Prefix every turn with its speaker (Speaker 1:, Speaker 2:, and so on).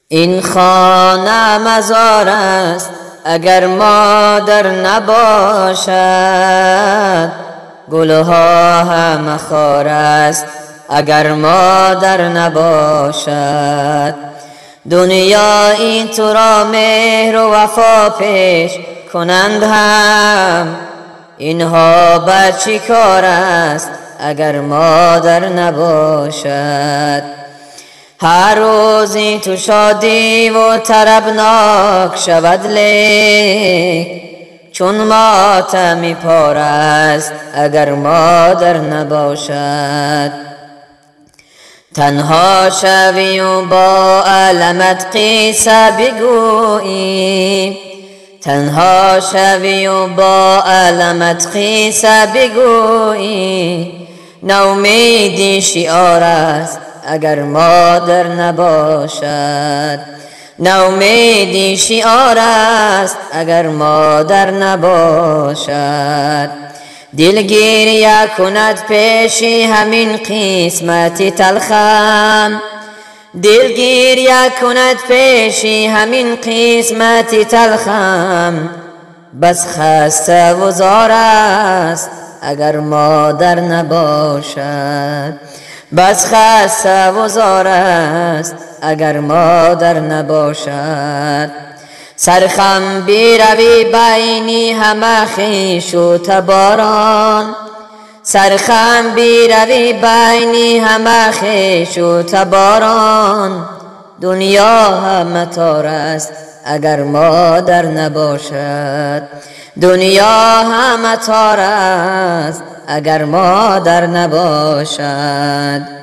Speaker 1: این خانه مزار است اگر مادر نباشد، گلها هم خار است اگر مادر نباشد. دنیایی تو را مهر و وفا پیش کنند هم، اینها بر چی کار است اگر مادر نباشد. هر روزی تو شادی و طربناک شود، لیک چون ماتمی پار است اگر مادر نباشد. تنها شوی و با علمت قصه بگویی، تنها شوی و با علمت قصه بگویی. نومیدی شعار است اگر مادر نباشد، نومیدی شعار است اگر مادر نباشد. دل گریه کند پیش همین قسمت تلخم، دل گریه کند پیش همین قسمت تلخم. بس خسته و زار است اگر مادر نباشد، بس خسته و زار است اگر مادر نباشد. سرخم بیروی بینی همه خویش و تباران، سرخم بیروی بینی همه خویش و تباران. دنیا همه تار است اگر مادر نباشد، دنیا همه تار است اگر مادر نباشد.